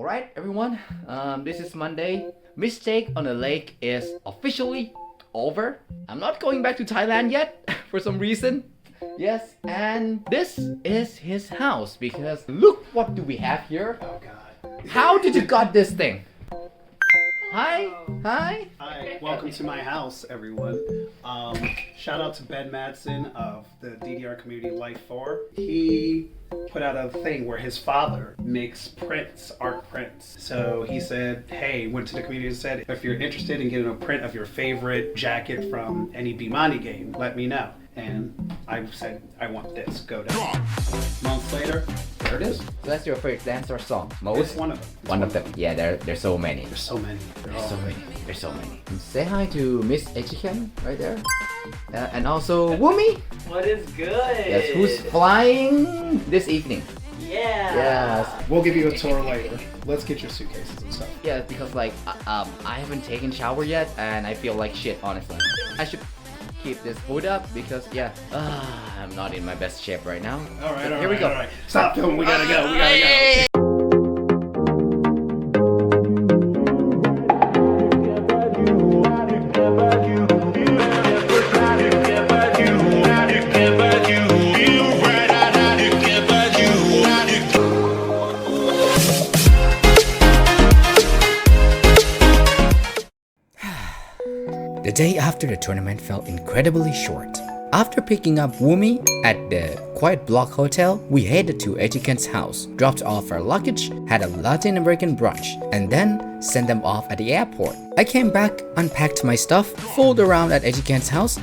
Alright everyone, this is Monday. Mistake on the lake is officially over. I'm not going back to Thailand yet for some reason. Yes, and this is his house because look what do we have here. Oh god. How did you got this thing? Hi. Hi, welcome to my house, everyone. Shout out to Ben Madsen of the DDR Community Life 4. He put out a thing where his father makes prints, art prints. So he said, hey, went to the community and said, if you're interested in getting a print of your favorite jacket from any Bemani game, let me know. And I said, I want this, go down. Months later, there it is. So that's your favorite Dancerush song? It's Most? one of them. One of them. Yeah, there's so many. There's so many. There's so many. Say hi to Miss Eijiken right there. And also Woomy. What is good? Yes, who's flying this evening. Yeah. Yes. We'll give you a tour later. Let's get your suitcases and stuff. Yeah, because like I haven't taken shower yet and I feel like shit honestly. I should keep this hood up because yeah, I'm not in my best shape right now. Alright, Here we go. Alright. Stop doing, we gotta go. The day after the tournament felt incredibly short. After picking up Woomy at the Quiet Block Hotel, we headed to Eijiken's house, dropped off our luggage, had a Latin American brunch, and then sent them off at the airport. I came back, unpacked my stuff, fooled around at Eijiken's house,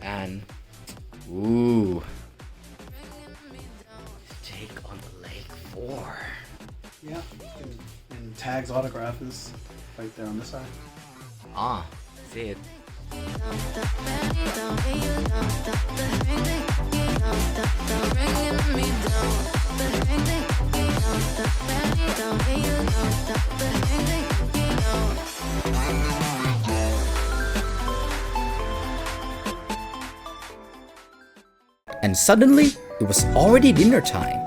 and ooh, Take on the lake 4. Yeah, and Tag's autograph is right there on this side. Ah, see it. and suddenly it was already dinner time.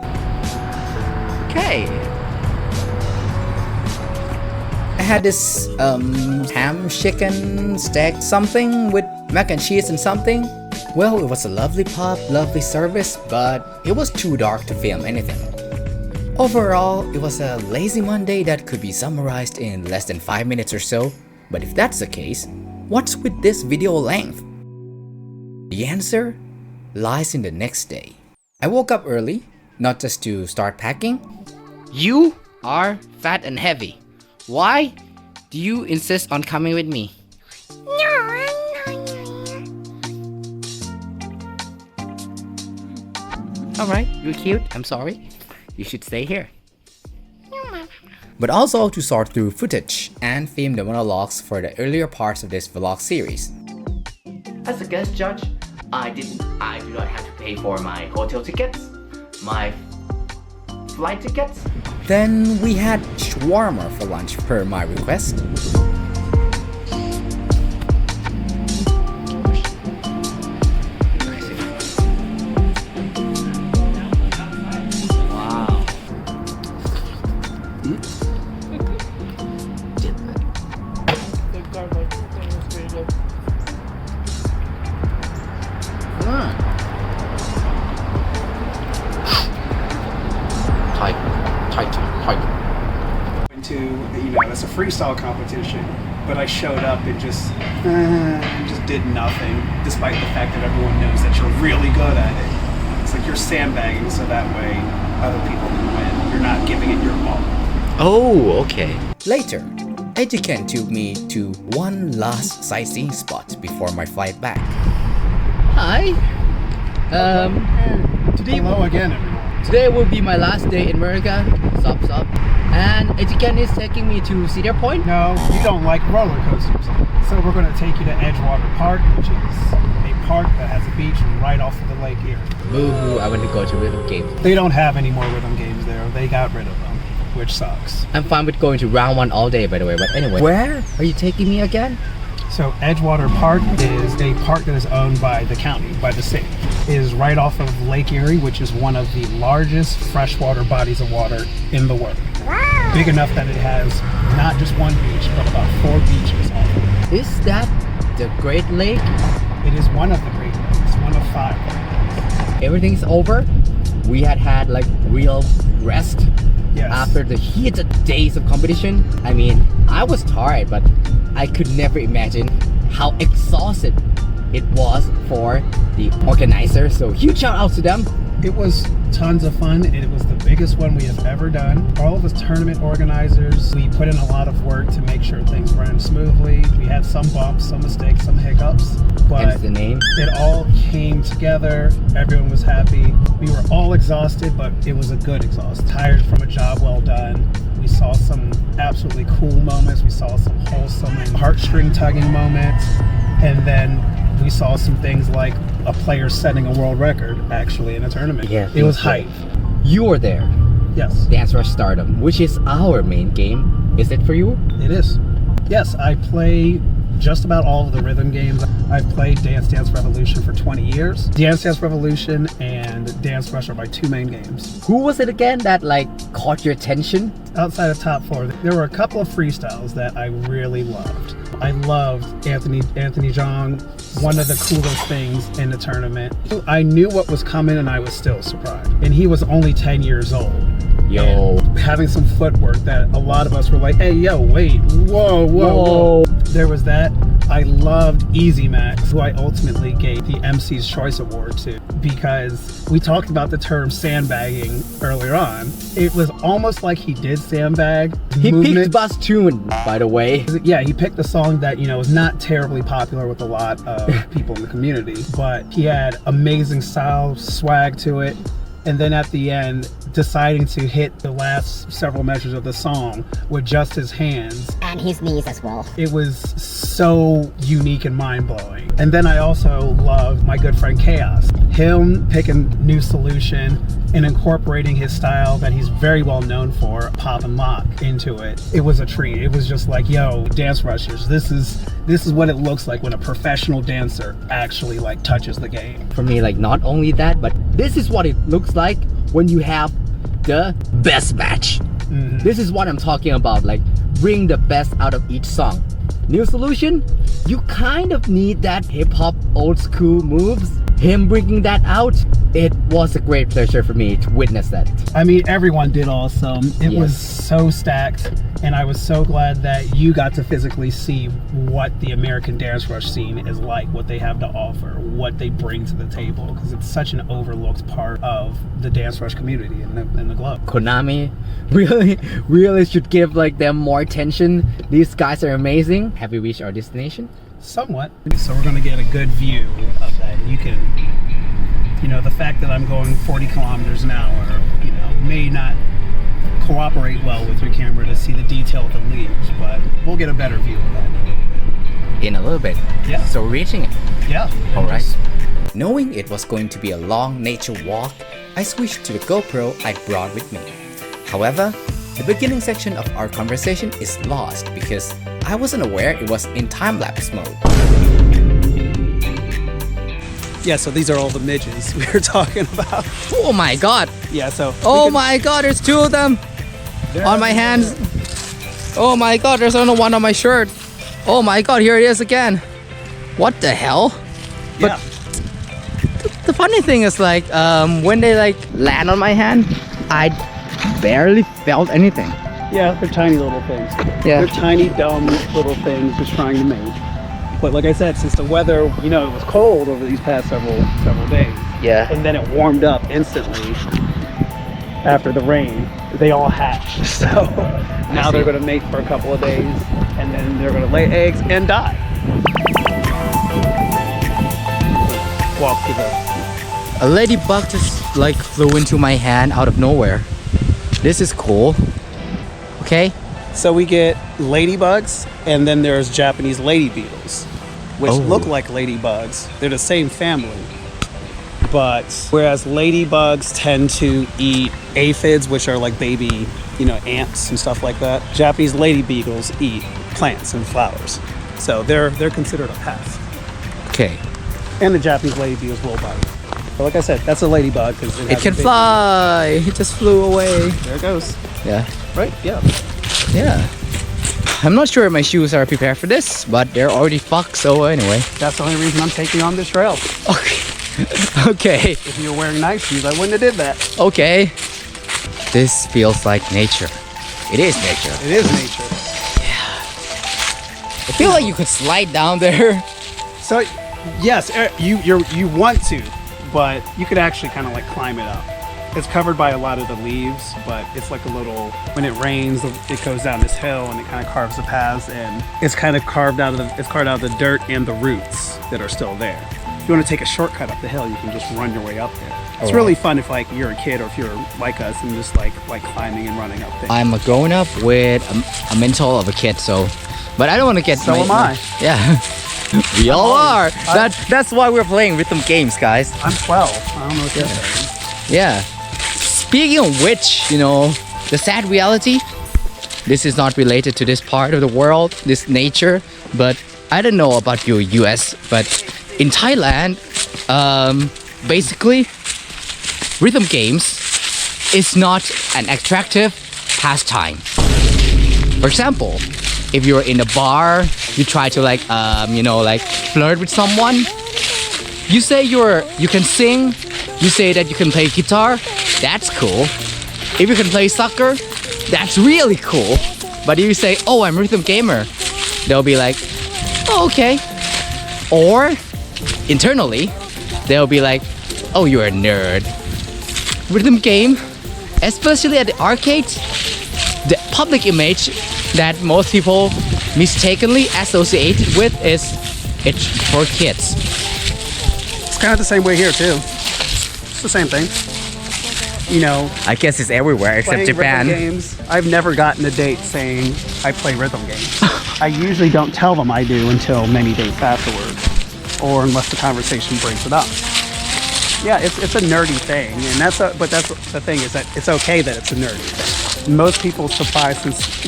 Okay. I had this ham, chicken, steak, something with mac and cheese and something. Well, it was a lovely pub, lovely service, but it was too dark to film anything. Overall, it was a lazy Monday that could be summarized in less than 5 minutes or so. But if that's the case, what's with this video length? The answer lies in the next day. I woke up early, not just to start packing. You are fat and heavy. Why do you insist on coming with me? Alright, you're cute. I'm sorry. You should stay here. But also to sort through footage and film the monologues for the earlier parts of this vlog series. As a guest judge, I do not have to pay for my hotel tickets, my flight tickets. Then we had shawarma for lunch per my request. Wow. Went to, it's a freestyle competition, but I showed up and just did nothing, despite the fact that everyone knows that you're really good at it. It's like you're sandbagging so that way other people can win. You're not giving it your all. Oh, okay. Later, Eijiken took me to one last sightseeing spot before my flight back. Hi. Today Hello again, everyone. Today will be my last day in America. Sup. And Eijiken is taking me to Cedar Point. No, you don't like roller coasters. So we're going to take you to Edgewater Park, which is a park that has a beach right off of the Lake Erie. Boo-hoo, I want to go to rhythm games. They don't have any more rhythm games there. They got rid of them, which sucks. I'm fine with going to round 1 all day, by the way, but anyway. Where are you taking me again? So Edgewater Park is a park that is owned by the county, by the state. It is right off of Lake Erie, which is one of the largest freshwater bodies of water in the world. Wow. Big enough that it has not just one beach, but about 4 beaches off of it. Is that the Great Lake? It is one of the Great Lakes, one of 5 lakes. Everything's over. We had like real rest. Yes. After the heated days of competition. I mean, I was tired, but I could never imagine how exhausted it was for the organizers. So huge shout out to them. It was tons of fun. It was the biggest one we have ever done. All of the tournament organizers, we put in a lot of work to make sure things ran smoothly. We had some bumps, some mistakes, some hiccups, but Hence the name. it all came together. Everyone was happy. We were all exhausted, but it was a good exhaust. Tired from a job well done. We saw some absolutely cool moments. We saw some wholesome and heartstring tugging moments. And then we saw some things like a player setting a world record actually in a tournament. Yeah, it was so. hype. You were there. Yes, Dancerush Stardom, which is our main game. Is it for you? it is. Yes, I play just about all of the rhythm games. I've played Dance Dance Revolution for 20 years. Dance Dance Revolution and Dance Rush are my 2 main games. Who was it again that like caught your attention? Outside of top 4, there were a couple of freestyles that I really loved. I loved Anthony Jong, one of the coolest things in the tournament. I knew what was coming and I was still surprised. And he was only 10 years old. Yo. And having some footwork that a lot of us were like, hey, yo, wait, whoa. There was that. I loved Easy Max, who I ultimately gave the MC's Choice Award to, because we talked about the term sandbagging earlier on. It was almost like he did sandbag. He picked Bus Tune, by the way. Yeah, he picked a song that, you know, was not terribly popular with a lot of people in the community, but he had amazing style, swag to it. And then at the end, deciding to hit the last several measures of the song with just his hands. And his knees as well. It was so unique and mind-blowing. And then I also love my good friend Chaos. Him picking New Solution and incorporating his style that he's very well known for, pop and lock, into it. It was a treat. It was just like, yo, Dance Rushers, this is what it looks like when a professional dancer actually like touches the game. For me, like not only that, but this is what it looks like when you have the best match. Mm-hmm. This is what I'm talking about, like bring the best out of each song. New Solution, you kind of need that hip-hop old school moves. Him bringing that out, it was a great pleasure for me to witness that. I mean, everyone did awesome. It Yes. was so stacked, and I was so glad that you got to physically see what the American Dance Rush scene is like, what they have to offer, what they bring to the table, because it's such an overlooked part of the Dance Rush community in the globe. Konami really should give like them more attention. These guys are amazing. Have we reached our destination? Somewhat. So we're going to get a good view of that. You can, you know, the fact that I'm going 40 kilometers an hour, you know, may not cooperate well with your camera to see the detail of the leaves, but we'll get a better view of that. In a little bit. Yeah. So we're reaching it. Yeah. All right. Knowing it was going to be a long nature walk, I switched to the GoPro I brought with me. However, the beginning section of our conversation is lost because I wasn't aware it was in time-lapse mode. Yeah, so these are all the midges we were talking about. Oh my god. Yeah, so. Oh my god, there's 2 of them on my hands. Oh my god, there's only one on my shirt. Oh my god, here it is again. What the hell? But Yeah. the funny thing is like when they like land on my hand, I barely felt anything. Yeah, they're tiny little things. Yeah. They're tiny, dumb little things just trying to mate. But like I said, since the weather, you know, it was cold over these past several days. Yeah. And then it warmed up instantly after the rain. They all hatched. So now they're going to mate for a couple of days, and then they're going to lay eggs and die. Walk through the... A ladybug just like flew into my hand out of nowhere. This is cool. Okay. So we get ladybugs, and then there's Japanese lady beetles, which look like ladybugs. They're the same family. But whereas ladybugs tend to eat aphids, which are like baby, you know, ants and stuff like that, Japanese lady beetles eat plants and flowers. So they're considered a pest. Okay. And the Japanese ladybug is low bite. But like I said, that's a ladybug because It can fly. It just flew away. There it goes. Yeah. Right? Yeah. Yeah. I'm not sure if my shoes are prepared for this, but they're already fucked, so anyway. That's the only reason I'm taking on this trail. Okay. Okay. If you were wearing nice shoes, I wouldn't have did that. Okay. This feels like nature. It is nature. It is nature. I feel like you could slide down there. So, yes, you want to, but you could actually kind of like climb it up. It's covered by a lot of the leaves, but it's like a little, when it rains, it goes down this hill and it kind of carves the paths, and it's kind of carved out of the dirt and the roots that are still there. If you want to take a shortcut up the hill, you can just run your way up there. It's really fun if like you're a kid or if you're like us and just like climbing and running up things. I'm growing up with a mental of a kid, so, but I don't want to get. So am I. Yeah, we all are. That's why we're playing rhythm games, guys. I'm 12. I don't know what you're saying. Yeah. Speaking of which, you know, the sad reality. This is not related to this part of the world, this nature, but I don't know about your US, but in Thailand, basically, rhythm games is not an attractive pastime. For example, if you're in a bar, you try to like, flirt with someone. You say you can sing. You say that you can play guitar. That's cool. If you can play soccer, that's really cool. But if you say, oh, I'm a rhythm gamer, they'll be like, oh, okay. Or internally, they'll be like, oh, you're a nerd. Rhythm game, especially at the arcade, the public image that most people mistakenly associate with is it's for kids. It's kind of the same way here too. It's the same thing. You know, I guess it's everywhere except playing Japan. rhythm games. I've never gotten a date saying I play rhythm games. I usually don't tell them I do until many days afterwards, or unless the conversation brings it up. Yeah, it's a nerdy thing, and that's the thing is that it's okay that it's a nerdy thing. Most people's surprise since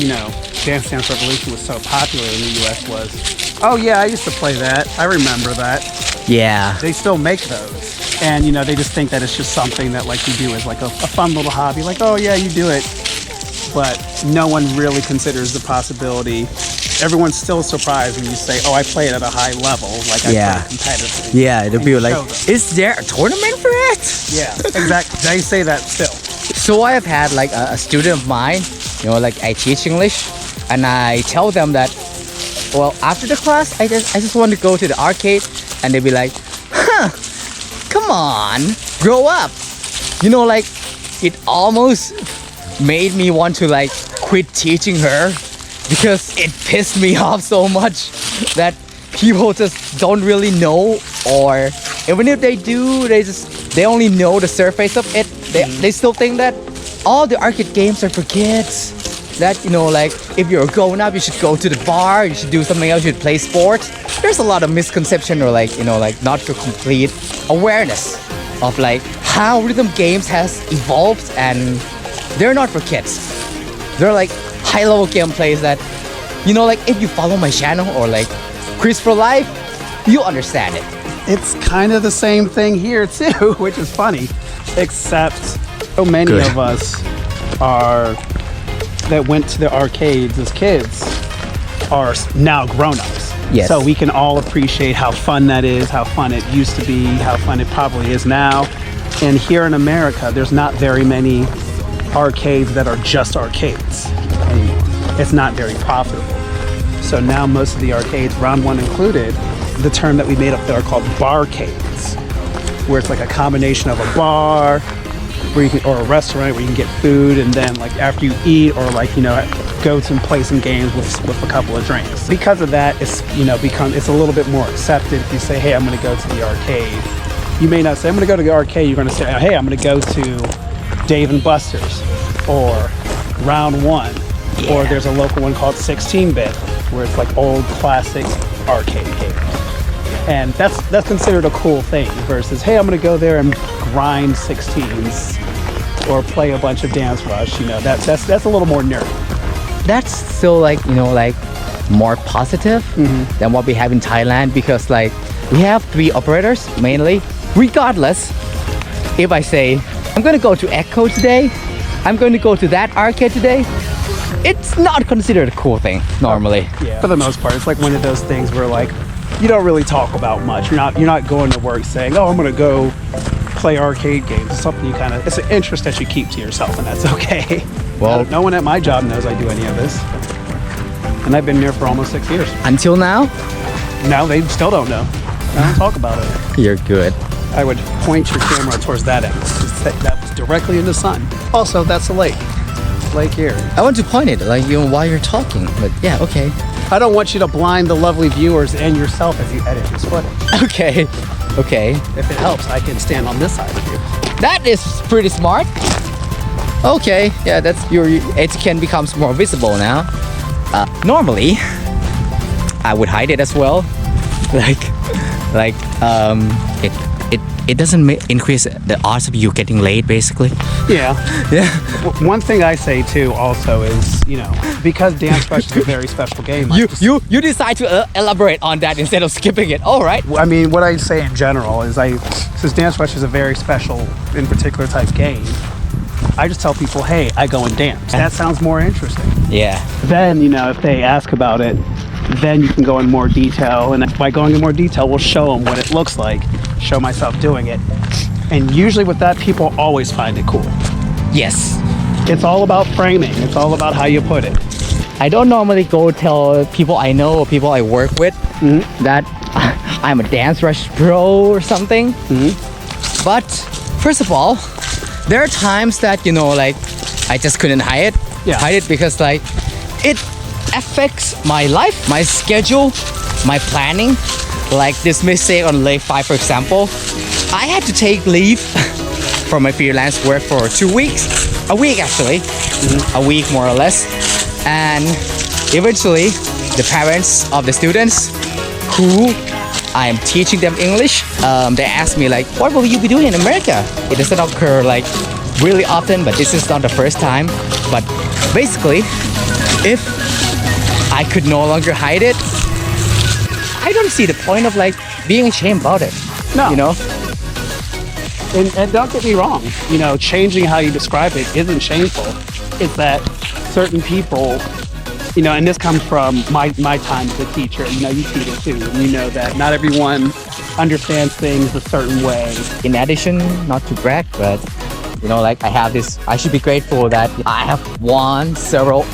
Dance Dance Revolution was so popular in the U.S. was, oh yeah, I used to play that. I remember that. Yeah. They still make those. And they just think that it's just something that like you do as like a fun little hobby, like, oh yeah, you do it. But no one really considers the possibility. Everyone's still surprised when you say, oh, I play it at a high level, like I play competitively. Yeah, they'll And be you like, show them. is there a tournament for it? Yeah, exactly. They say that still. So I have had like a student of mine, like I teach English, and I tell them that, well, after the class, I just want to go to the arcade, and they'd be like, huh, come on, grow up. Like it almost made me want to like quit teaching her because it pissed me off so much that people just don't really know, or even if they do, they only know the surface of it. They still think that all the arcade games are for kids. That like if you're grown up, you should go to the bar, you should do something else, you should play sports. There's a lot of misconception or like not for complete awareness of like how rhythm games has evolved, and they're not for kids. They're like high-level gameplays that like if you follow my channel or like Chris for Life, you understand it. It's kind of the same thing here too, which is funny, except so many of us that went to the arcades as kids are now grown-ups. Yes. So we can all appreciate how fun that is, how fun it used to be, how fun it probably is now. And here in America, there's not very many arcades that are just arcades anymore. It's not very profitable. So now most of the arcades, round one included, the term that we made up there are called barcades, where it's like a combination of a bar or a restaurant where you can get food, and then like after you eat or like go to play some games with a couple of drinks. Because of that, it's it's a little bit more accepted. If you say, hey, I'm going to go to the arcade, you may not say I'm going to go to the arcade. You're going to say, hey, I'm going to go to Dave and Buster's or Round One, or there's a local one called 16-bit where it's like old classic arcade games. And that's considered a cool thing versus, hey, I'm going to go there and grind 16s or play a bunch of Dancerush. That's a little more nerdy. That's still like more positive than what we have in Thailand because like we have 3 operators mainly. Regardless, if I say I'm going to go to Echo today, I'm going to go to that arcade today, it's not considered a cool thing normally. Yeah. For the most part, it's like one of those things where like you don't really talk about much. You're not going to work saying, "Oh, I'm going to go play arcade games." It's something it's an interest that you keep to yourself, and that's okay. Well, no one at my job knows I do any of this, and I've been here for almost 6 years. Until now, Now they still don't know. I don't talk about it. you're good. I would point your camera towards that angle. That was directly in the sun. Also, that's a lake. Lake Erie. I want to point it like you know while you're talking, but yeah, okay. I don't want you to blind the lovely viewers and yourself as you edit this footage. Okay. Okay. If it helps, I can stand on this side of you. That is pretty smart. Okay, yeah, that's your Eijiken becomes more visible now. Normally, I would hide it as well. It doesn't increase the odds of you getting laid, basically. Yeah. Yeah. One thing I say too also is, because Dancerush is a very special game. You decide to elaborate on that instead of skipping it. All right. I mean, what I say in general is since Dancerush is a very special, in particular type game, I just tell people, hey, I go and dance. That sounds more interesting. Yeah. Then, if they ask about it, then you can go in more detail. And by going in more detail, we'll show them what it looks like, show myself doing it. And usually with that, people always find it cool. Yes. It's all about framing. It's all about how you put it. I don't normally go tell people I know or people I work with that I'm a Dancerush pro or something. But first of all, there are times that I just couldn't hide it because it affects my life, my schedule, my planning. Like this mistake on Lake 5, for example, I had to take leave from my freelance work for 2 weeks, a week actually, a week more or less. And eventually the parents of the students who I am teaching them English, they asked me what will you be doing in America? It doesn't occur really often, but this is not the first time. But basically, if I could no longer hide it, I don't see the point of being ashamed about it. No. And don't get me wrong, changing how you describe it isn't shameful. It's that certain people, and this comes from my time as a teacher, you teach it too, and you know that not everyone understands things a certain way. In addition, not to brag, but I have this, I should be grateful that I have won several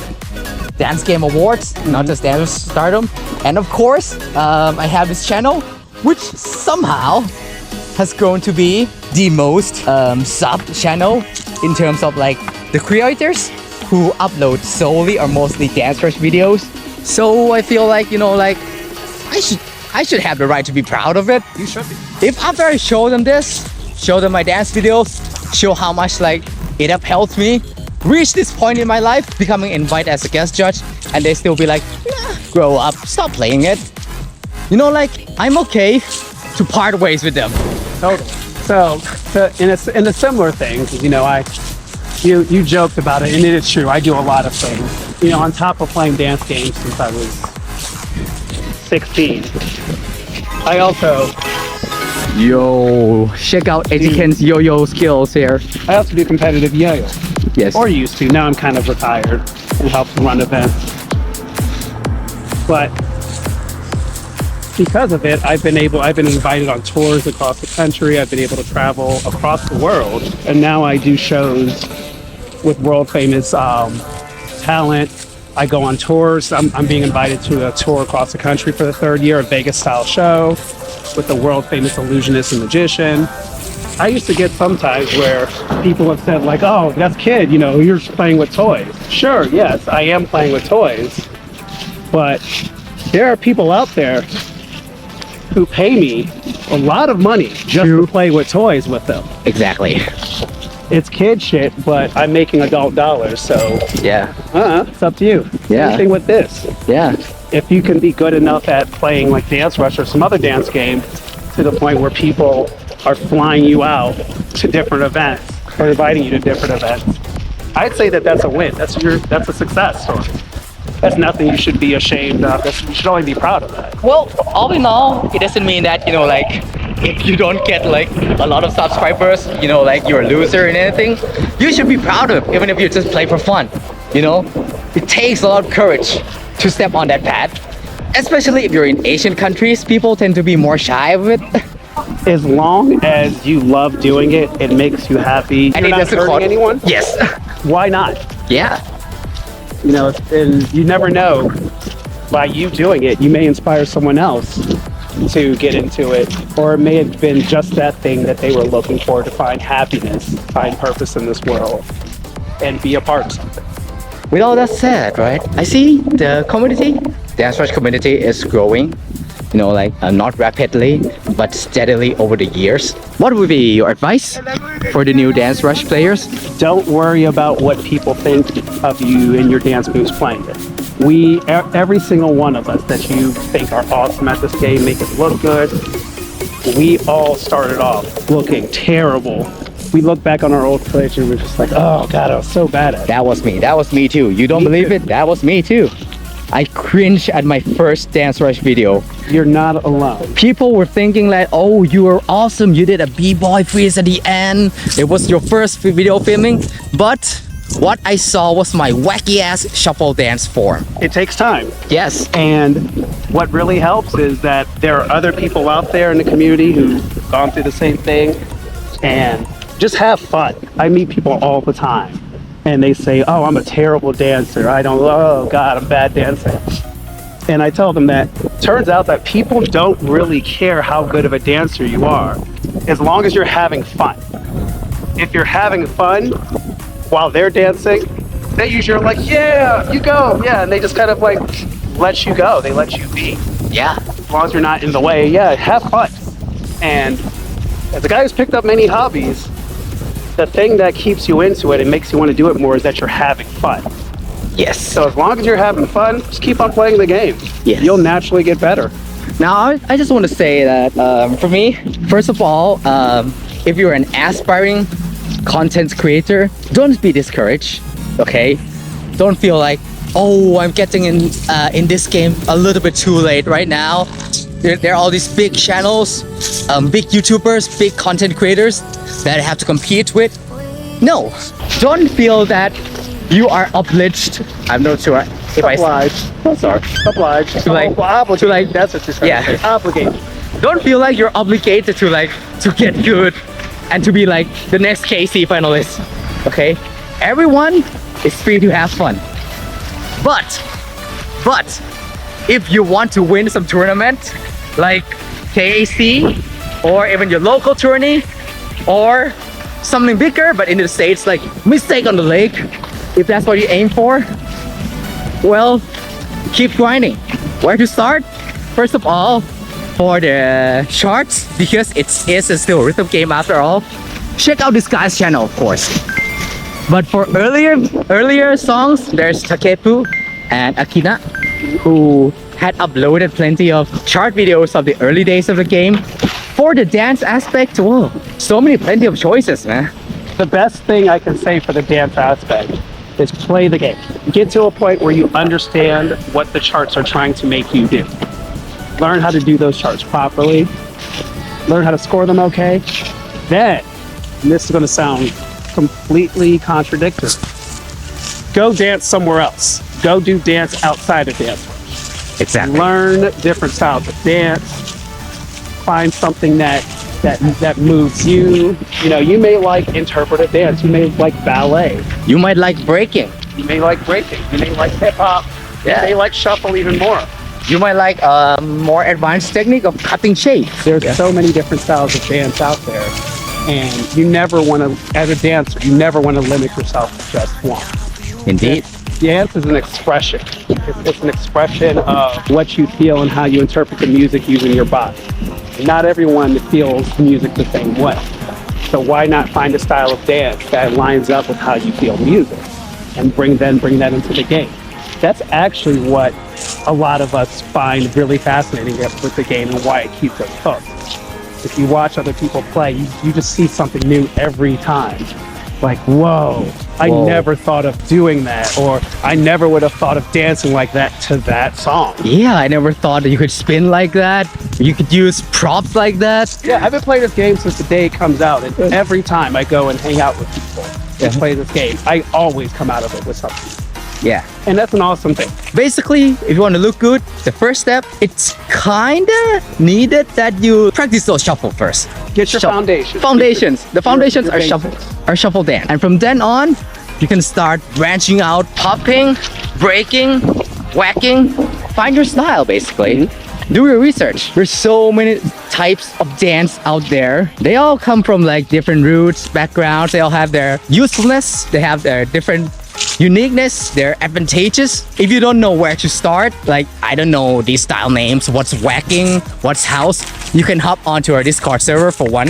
dance game awards, not just Dancerush Stardom. And of course, I have this channel, which somehow has grown to be the most sub channel in terms of the creators who upload solely or mostly Dancerush videos. So I feel I should have the right to be proud of it. You should be. If after I show them this, show them my dance videos, show how much it have helped me reach this point in my life, becoming invited as a guest judge, and they still be grow up, stop playing it. I'm okay to part ways with them. Totally. So in a similar thing, you joked about it, and it is true. I do a lot of things. On top of playing dance games since I was 16, I also check out Eijiken's yo-yo skills here. I also do competitive yo-yo. Yes. Or used to. Now I'm kind of retired and help run events. But because of it, I've been invited on tours across the country. I've been able to travel across the world, and now I do shows with world famous talent. I go on tours. I'm being invited to a tour across the country for the 3rd year, a Vegas style show with the world famous illusionist and magician. I used to get sometimes where people have said oh, that's kid, you're just playing with toys. Sure, yes, I am playing with toys, but there are people out there who pay me a lot of money just to play with toys with them. Exactly. It's kid shit, but I'm making adult dollars, so yeah. It's up to you. Yeah. Same thing with this. Yeah. If you can be good enough at playing Dancerush or some other dance game to the point where people are flying you out to different events or inviting you to different events, I'd say that's a win. That's a success story. That's nothing you should be ashamed of. You should only be proud of that. Well, all in all, it doesn't mean that, like, if you don't get like a lot of subscribers, like you're a loser in anything. You should be proud of it, even if you just play for fun. It takes a lot of courage to step on that path. Especially if you're in Asian countries, people tend to be more shy of it. As long as you love doing it, it makes you happy. And You're it not doesn't hurting cost anyone. Yes. Why not? Yeah. And you never know. By you doing it, you may inspire someone else to get into it, or it may have been just that thing that they were looking for to find happiness, find purpose in this world, and be a part of something. With all that said, right, I see the community, the Dancerush community is growing, not rapidly, but steadily over the years. What would be your advice for the new Dancerush players? Don't worry about what people think of you and your dance moves playing it. Every single one of us that you think are awesome at this game, make it look good, we all started off looking terrible. We look back on our old footage and we're just like, oh God, I was so bad at it. That was me. That was me too. You don't believe it? That was me too. I cringed at my first Dancerush video. You're not alone. People were thinking like, oh, you were awesome. You did a b-boy freeze at the end. It was your first video filming. But what I saw was my wacky ass shuffle dance form. It takes time. Yes. And what really helps is that there are other people out there in the community who've gone through the same thing, and just have fun. I meet people all the time and they say, oh, I'm a terrible dancer. Oh God, I'm bad dancing. And I tell them that turns out that people don't really care how good of a dancer you are, as long as you're having fun. If you're having fun while they're dancing, they usually are like, yeah, you go. Yeah, and they just kind of like let you go. They let you be. Yeah. As long as you're not in the way, yeah, have fun. And as a guy who's picked up many hobbies, the thing that keeps you into it and makes you want to do it more is that you're having fun. Yes. So as long as you're having fun, just keep on playing the game. Yes. You'll naturally get better. Now, I just want to say that for me, first of all, if you're an aspiring content creator, don't be discouraged, okay? Don't feel like, oh, I'm getting in this game a little bit too late right now. There are all these big channels, big YouTubers, big content creators that I have to compete with. No, don't feel that you are obliged. I'm not sure if Obliged. Oh, sorry. Obliged. Obligated. That's what you're trying to say. Obligated. Don't feel like you're obligated to get good and to be like the next KC finalist. Okay? Everyone is free to have fun. But if you want to win some tournament like KAC or even your local tourney or something bigger but in the States like Mistake on the Lake, if that's what you aim for, well, keep grinding. Where to start? First of all, for the charts, because it is still a rhythm game after all, check out this guy's channel, of course. But for earlier songs, there's Takepu and Akina, who had uploaded plenty of chart videos of the early days of the game. For the dance aspect, whoa, plenty of choices, man. The best thing I can say for the dance aspect is play the game. Get to a point where you understand what the charts are trying to make you do. Learn how to do those charts properly. Learn how to score them okay. Then, and this is going to sound completely contradictory, go dance somewhere else. Go do dance outside of dance. Exactly. Learn different styles of dance. Find something that moves you. You know, you may like interpretive dance. You may like ballet. You might like breaking. You may like breaking. You may like hip hop. Yeah. You may like shuffle even more. You might like more advanced technique of cutting shapes. There's so many different styles of dance out there, and you never want to, as a dancer, you never want to limit yourself to just one. Indeed. Dance is an expression. It's an expression of what you feel and how you interpret the music using your body. Not everyone feels music the same way. So why not find a style of dance that lines up with how you feel music and bring that into the game? That's actually what a lot of us find really fascinating with the game and why it keeps us hooked. If you watch other people play, you just see something new every time. like, whoa, I never thought of doing that, or I never would have thought of dancing like that to that song. Yeah, I never thought that you could spin like that. You could use props like that. Yeah, I've been playing this game since the day it comes out, and every time I go and hang out with people and play this game, I always come out of it with something. Yeah. And that's an awesome thing. Basically, if you want to look good, the first step, it's kinda needed that you practice those shuffle first. Get your foundation. Foundations. The foundations Your are basics. shuffle dance. And from then on, you can start branching out, popping, breaking, whacking. Find your style, basically. Do your research. There's so many types of dance out there. They all come from like different roots, backgrounds. They all have their usefulness. They have their different uniqueness, they're advantageous. If you don't know where to start, like I don't know these style names, what's whacking, what's house, you can hop onto our Discord server for one.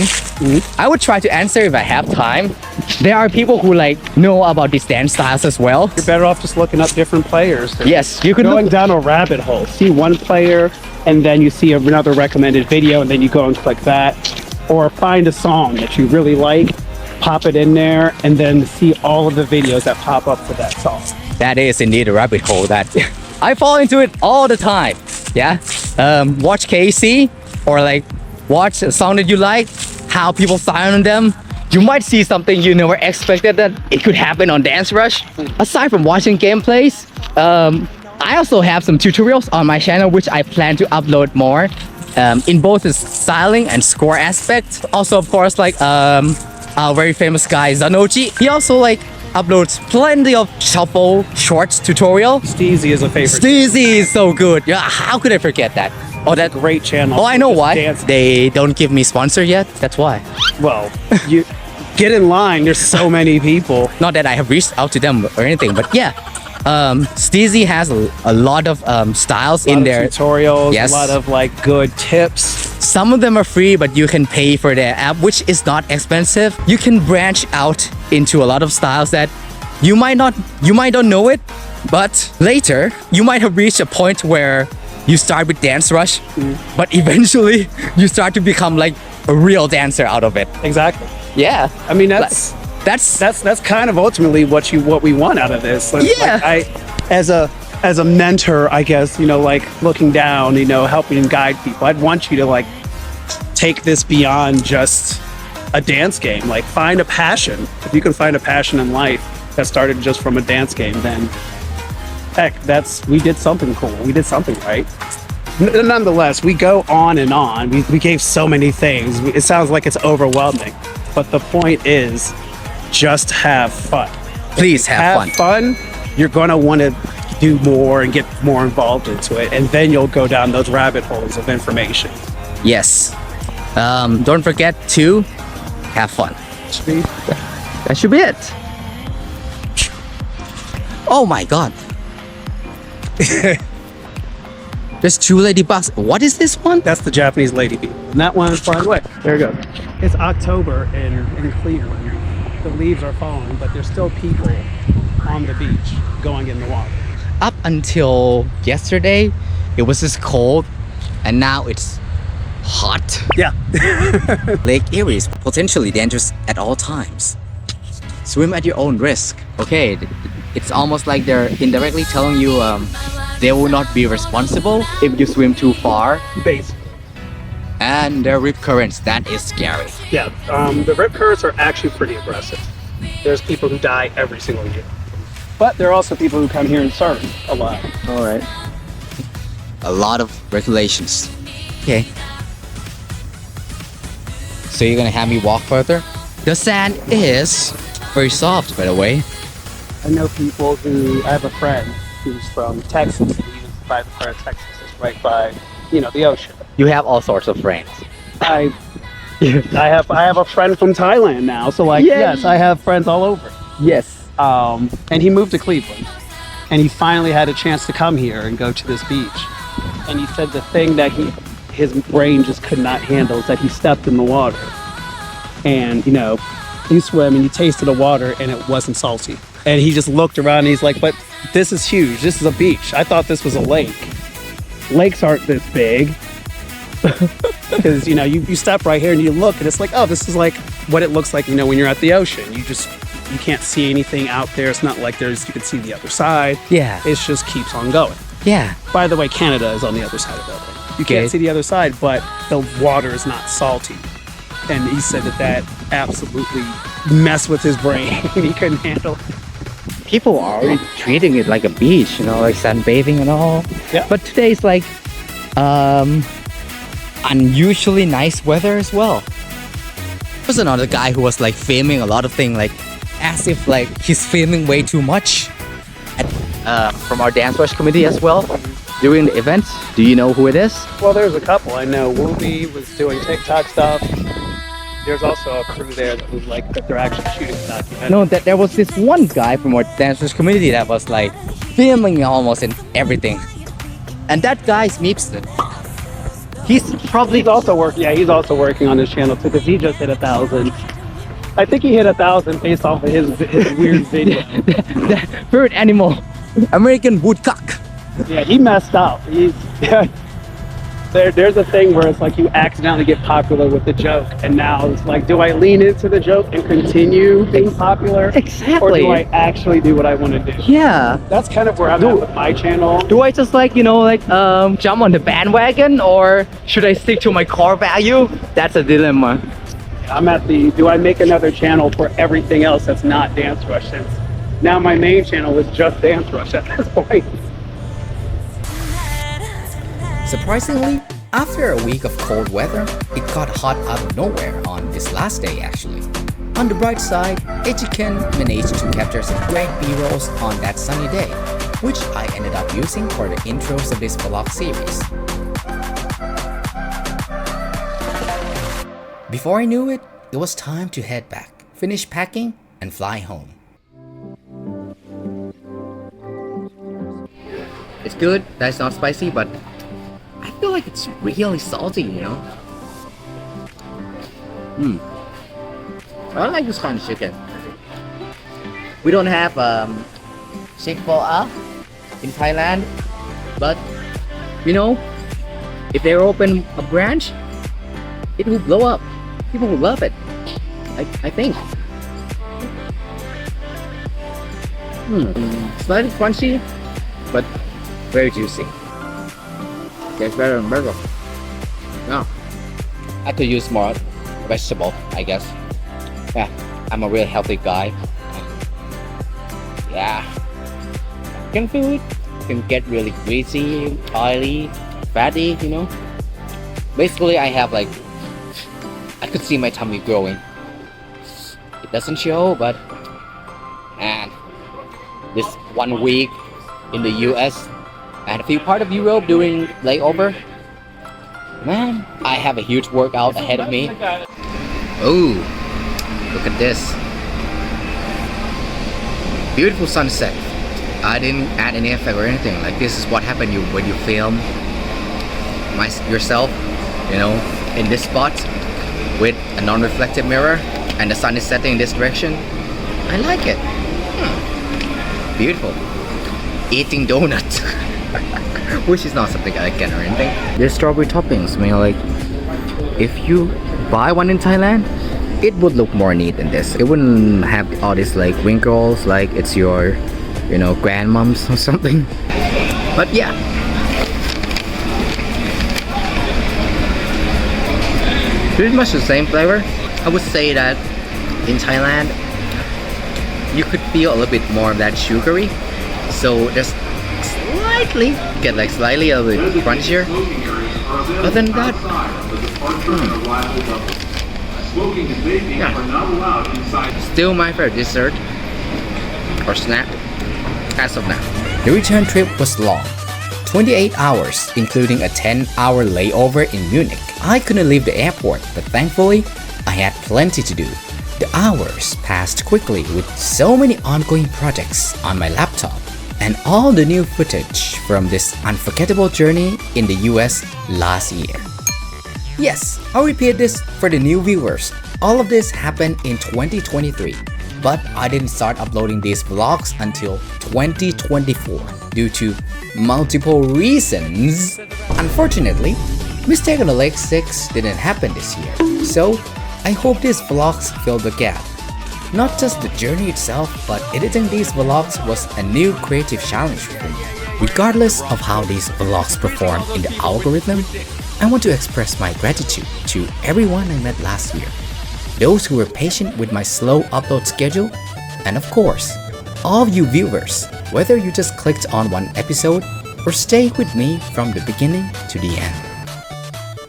I would try to answer if I have time. There are people who like know about these dance styles as well. You're better off just looking up different players. Yes, you could going look. down a rabbit hole. See one player, and then you see another recommended video, and then you go and click that. Or find a song that you really like, pop it in there, and then see all of the videos that pop up for that song. That is indeed a rabbit hole that I fall into it all the time. Yeah. Watch KC or like watch a song that you like, how people style on them. You might see something you never expected that it could happen on Dancerush. Aside from watching gameplays, I also have some tutorials on my channel which I plan to upload more in both the styling and score aspect. Also, of course, like our very famous guy Zanochi, he also like uploads plenty of shuffle shorts tutorial. Steezy is a favorite. Steezy is so good. Yeah, how could I forget that? Oh, that Great channel. Oh, I know Just why. dancing. They don't give me sponsor yet. That's why. Well, you get in line. There's so many people. Not that I have reached out to them or anything, but yeah. Steezy has a lot of styles in there. Tutorials. Yes. A lot of like good tips. Some of them are free, but you can pay for their app, which is not expensive. You can branch out into a lot of styles that you might not know it, but later you might have reached a point where you start with Dancerush, but eventually you start to become like a real dancer out of it. Exactly. Yeah. I mean that's kind of ultimately what we want out of this. Like, Yeah. Like as a mentor, I guess, you know, like looking down, you know, helping and guide people. I'd want you to like take this beyond just a dance game. Like find a passion. If you can find a passion in life that started just from a dance game, then heck, we did something cool. We did something right. Nonetheless, we go on and on. We gave so many things. It sounds like it's overwhelming, but the point is just have fun. Please have fun. You're gonna want to do more and get more involved into it, and then you'll go down those rabbit holes of information. Yes. Don't forget to have fun. That should be it. Oh my god. There's two ladybugs. What is this one? That's the Japanese lady bee. And that one's flying away. There you go. It's October in Cleveland. The leaves are falling, but there's still people on the beach going in the water. Up until yesterday, it was just cold, and now it's hot. Yeah. Lake Erie is potentially dangerous at all times. Swim at your own risk. Okay, it's almost like they're indirectly telling you they will not be responsible if you swim too far. Basically. And there are rip currents. That is scary. Yeah. The rip currents are actually pretty aggressive. There's people who die every single year. But there are also people who come here and surf a lot. All right. A lot of regulations. Okay. So you're gonna have me walk further? The sand is very soft, by the way. I know people I have a friend who's from Texas. He was by the part of Texas. It's right by, the ocean. You have all sorts of friends. I have a friend from Thailand now. So yes, I have friends all over. Yes. And he moved to Cleveland, and he finally had a chance to come here and go to this beach. And he said the thing that his brain just could not handle is that he stepped in the water, and you swim and you tasted the water and it wasn't salty. And he just looked around and he's like, "But this is huge. This is a beach. I thought this was a lake. Lakes aren't this big." Because you step right here and you look and it's like, oh, this is like what it looks like when you're at the ocean. you can't see anything out there. It's not like you can see the other side. Yeah. It just keeps on going. Yeah. By the way, Canada is on the other side of everything. You Okay. can't see the other side, but the water is not salty. And he said that absolutely messed with his brain. He couldn't handle it. People are already treating it like a beach, like sunbathing and all. Yeah. But today's like unusually nice weather as well. There's another guy who was like filming a lot of things, like as if like he's filming way too much. From our Dancerush committee as well. During the event, do you know who it is? Well, there's a couple. I know Wooby was doing TikTok stuff. There's also a crew there that was like that they're actually shooting the documentary. No, that there was this one guy from our Dancerush community that was like filming almost in everything. And that guy's Meepson. He's also working on his channel too, because he just hit 1,000. I think he hit 1,000 based off of his weird video. the bird animal, American woodcock. Yeah, he messed up. There's a thing where it's like you accidentally get popular with the joke, and now it's like, do I lean into the joke and continue being popular? Exactly. Or do I actually do what I want to do? Yeah. That's kind of where I'm at with my channel. Do I just jump on the bandwagon, or should I stick to my core value? That's a dilemma. I'm at do I make another channel for everything else that's not Dancerush, since now my main channel is just Dancerush at this point. Surprisingly, after a week of cold weather, it got hot out of nowhere on this last day actually. On the bright side, Eijiken managed to capture some great B-rolls on that sunny day, which I ended up using for the intros of this vlog series. Before I knew it, it was time to head back, finish packing, and fly home. It's good. That's not spicy, but I feel like it's really salty, I like this kind of chicken. We don't have Chick-fil-A in Thailand, but if they open a branch, it will blow up. People will love it. I think. Slightly crunchy, but very juicy. Tastes better than burger. No. I could use more vegetable, I guess. Yeah, I'm a real healthy guy. Yeah. Can food can get really greasy, oily, fatty, Basically, I have I could see my tummy growing. It doesn't show, but man, this 1 week in the US and a few part of Europe doing layover, man, I have a huge workout ahead of me. Oh, look at this. Beautiful sunset. I didn't add any effect or anything. This is what happened when you film yourself, in this spot with a non-reflective mirror and the sun is setting in this direction. I like it. Beautiful. Eating donuts. Which is not something I can or anything. There's strawberry toppings. If you buy one in Thailand, it would look more neat than this. It wouldn't have all these wrinkles like it's your, grandmom's or something. But yeah. Pretty much the same flavor. I would say that in Thailand, you could feel a little bit more of that sugary. So there's slightly a little bit crunchier. Other than that, yeah. Still my favorite dessert or snack as of now. The return trip was long, 28 hours, including a 10-hour layover in Munich. I couldn't leave the airport, but thankfully, I had plenty to do. The hours passed quickly with so many ongoing projects on my laptop and all the new footage from this unforgettable journey in the US last year. Yes, I'll repeat this for the new viewers. All of this happened in 2023, but I didn't start uploading these vlogs until 2024 due to multiple reasons. Unfortunately, Mistake on the Lake 6 didn't happen this year, so I hope these vlogs fill the gap. Not just the journey itself, but editing these vlogs was a new creative challenge for me. Regardless of how these vlogs perform in the algorithm, I want to express my gratitude to everyone I met last year. Those who were patient with my slow upload schedule, and of course, all of you viewers, whether you just clicked on one episode or stayed with me from the beginning to the end.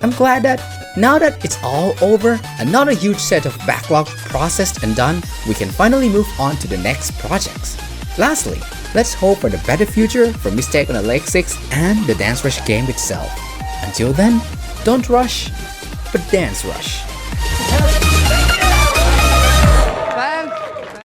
I'm glad that now that it's all over, another huge set of backlog processed and done, we can finally move on to the next projects. Lastly, let's hope for the better future for Mistake on a Lake 6 and the Dancerush game itself. Until then, don't rush, but dance rush.